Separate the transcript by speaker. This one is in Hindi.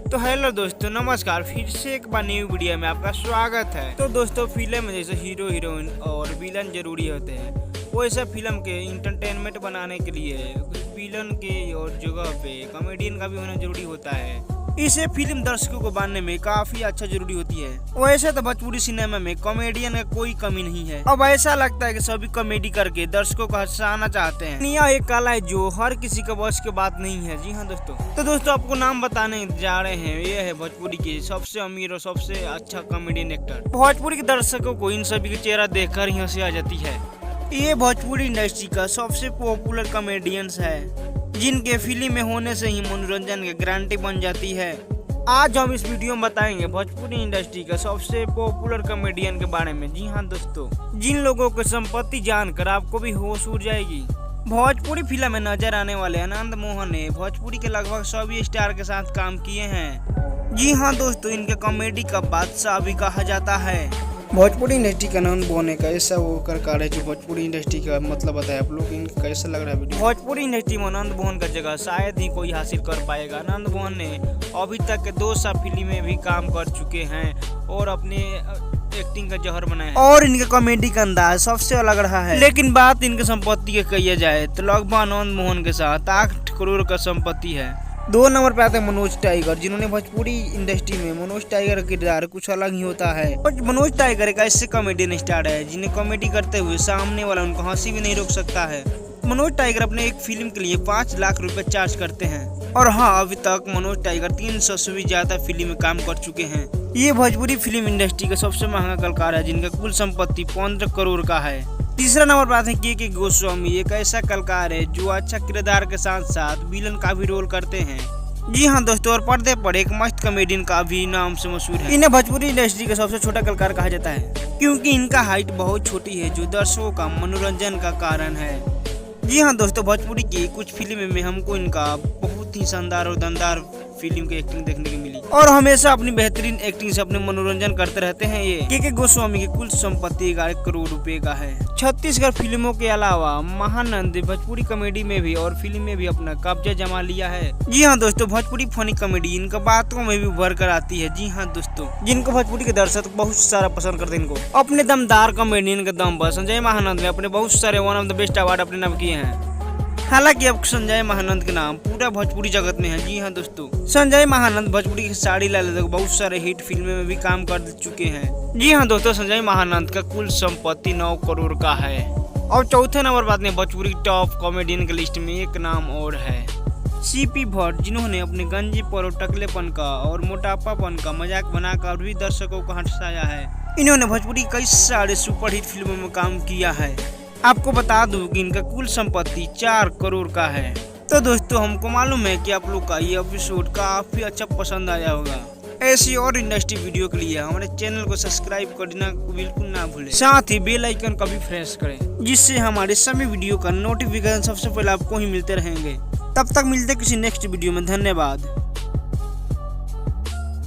Speaker 1: तो हेलो दोस्तों, नमस्कार। फिर से एक बार न्यू वीडियो में आपका स्वागत है। तो दोस्तों, फिल्म में जैसे हीरो हीरोइन और विलन जरूरी होते हैं, वैसे फिल्म के इंटरटेनमेंट बनाने के लिए विलन के और जगह पे कॉमेडियन का भी होना जरूरी होता है। इसे फिल्म दर्शकों को बांधने में काफी अच्छा जरूरी होती है। वैसे तो भोजपुरी सिनेमा में कॉमेडियन का कोई कमी नहीं है। अब ऐसा लगता है कि सभी कॉमेडी करके दर्शकों को हंसाना चाहते हैं। यह एक कला है जो हर किसी के बस की बात नहीं है। जी हाँ दोस्तों, तो दोस्तों आपको नाम बताने जा रहे हैं। ये है भोजपुरी के सबसे अमीर और सबसे अच्छा कॉमेडियन एक्टर। भोजपुरी के दर्शकों को इन सभी का चेहरा देखकर ही हंसी आ जाती है। ये भोजपुरी इंडस्ट्री का सबसे पॉपुलर कॉमेडियंस है, जिनके फिल्म में होने से ही मनोरंजन की गारंटी बन जाती है। आज हम इस वीडियो में बताएंगे भोजपुरी इंडस्ट्री का सबसे पॉपुलर कॉमेडियन के बारे में। जी हाँ दोस्तों, जिन लोगों की संपत्ति जानकर आपको भी होश उड़ जाएगी। भोजपुरी फिल्म में नजर आने वाले आनंद मोहन ने भोजपुरी के लगभग सभी स्टार के साथ काम किए हैं। जी हाँ दोस्तों, इनके कॉमेडी का बादशाह भी कहा जाता है। भोजपुरी इंडस्ट्री का आनंद मोहन एक ऐसा वो कलाकार है जो भोजपुरी इंडस्ट्री का मतलब बताया। आप लोग इनका कैसा लग रहा है वीडियो? भोजपुरी इंडस्ट्री में आनंद मोहन का जगह शायद ही कोई हासिल कर पाएगा। आनंद मोहन ने अभी तक के 2 फिल्म में भी काम कर चुके हैं और अपने एक्टिंग का जहर बनाया है। और इनके कॉमेडी का अंदाज सबसे अलग रहा है। लेकिन बात इनके संपत्ति की कही जाए तो लगभग आनंद मोहन के साथ 8 करोड़ का संपत्ति है। 2 नंबर पे आते हैं मनोज टाइगर, जिन्होंने भोजपुरी इंडस्ट्री में मनोज टाइगर का किरदार कुछ अलग ही होता है। मनोज टाइगर एक ऐसे कॉमेडियन स्टार है जिन्हें कॉमेडी करते हुए सामने वाला उनको हंसी भी नहीं रोक सकता है। मनोज टाइगर अपने एक फिल्म के लिए 5 लाख रुपए चार्ज करते हैं। और हाँ, अभी तक मनोज टाइगर 300 से भी ज्यादा फिल्म में काम कर चुके हैं। ये भोजपुरी फिल्म इंडस्ट्री का सबसे महंगा कलाकार है, जिनका कुल संपत्ति 15 करोड़ का है। तीसरा नंबर पर आते हैं के गोस्वामी। एक ऐसा कलाकार है जो अच्छा किरदार के साथ साथ विलन का भी रोल करते हैं। जी हाँ दोस्तों, और पर्दे पर एक मस्त कॉमेडियन का भी नाम से मशहूर है। इन्हें भोजपुरी इंडस्ट्री का सबसे छोटा कलाकार कहा जाता है, क्योंकि इनका हाइट बहुत छोटी है, जो दर्शकों का मनोरंजन का कारण है। जी हाँ दोस्तों, भोजपुरी की कुछ फिल्म में हमको इनका बहुत ही शानदार और दमदार फिल्म की एक्टिंग देखने को मिली और हमेशा अपनी बेहतरीन एक्टिंग से अपने मनोरंजन करते रहते हैं। ये के गोस्वामी की कुल संपत्ति 11 करोड़ रुपए का है। छत्तीसगढ़ फिल्मों के अलावा महानंद भोजपुरी कॉमेडी में भी और फिल्म में भी अपना कब्जा जमा लिया है। जी हाँ दोस्तों, भोजपुरी फनी कॉमेडी इनका बातों में भी उभर कर आती है। जी हाँ दोस्तों, जिनको भोजपुरी के दर्शक बहुत सारा पसंद करते हैं। इनको अपने दमदार कॉमेडियन के दम पर संजय महानंद ने अपने बहुत सारे one of the best award अपने नाम किए हैं। हालांकि अब संजय महानंद के नाम पूरा भोजपुरी जगत में है। जी हाँ दोस्तों, संजय महानंद भोजपुरी की साड़ी लाल तक बहुत सारे हिट फिल्मों में भी काम कर चुके हैं। जी हाँ दोस्तों, संजय महानंद का कुल संपत्ति 9 करोड़ का है। और चौथे नंबर बात में भोजपुरी टॉप कॉमेडियन की लिस्ट में एक नाम और है, सीपी भट्ट, जिन्होंने अपने गंजी पर और टकलेपन का और मोटापापन का मजाक बनाकर भी दर्शकों को हंसाया है। इन्होंने भोजपुरी कई सारे सुपरहिट फिल्मों में काम किया है। आपको बता दूं कि इनका कुल संपत्ति 4 करोड़ का है। तो दोस्तों, हमको मालूम है कि आप लोग का ये एपिसोड काफी अच्छा पसंद आया होगा। ऐसी और इंडस्ट्री वीडियो के लिए हमारे चैनल को सब्सक्राइब करना बिल्कुल ना भूलें। साथ ही बेल आइकन का भी प्रेस करें, जिससे हमारे सभी वीडियो का नोटिफिकेशन सबसे पहले आपको ही मिलते रहेंगे। तब तक मिलते किसी नेक्स्ट वीडियो में। धन्यवाद।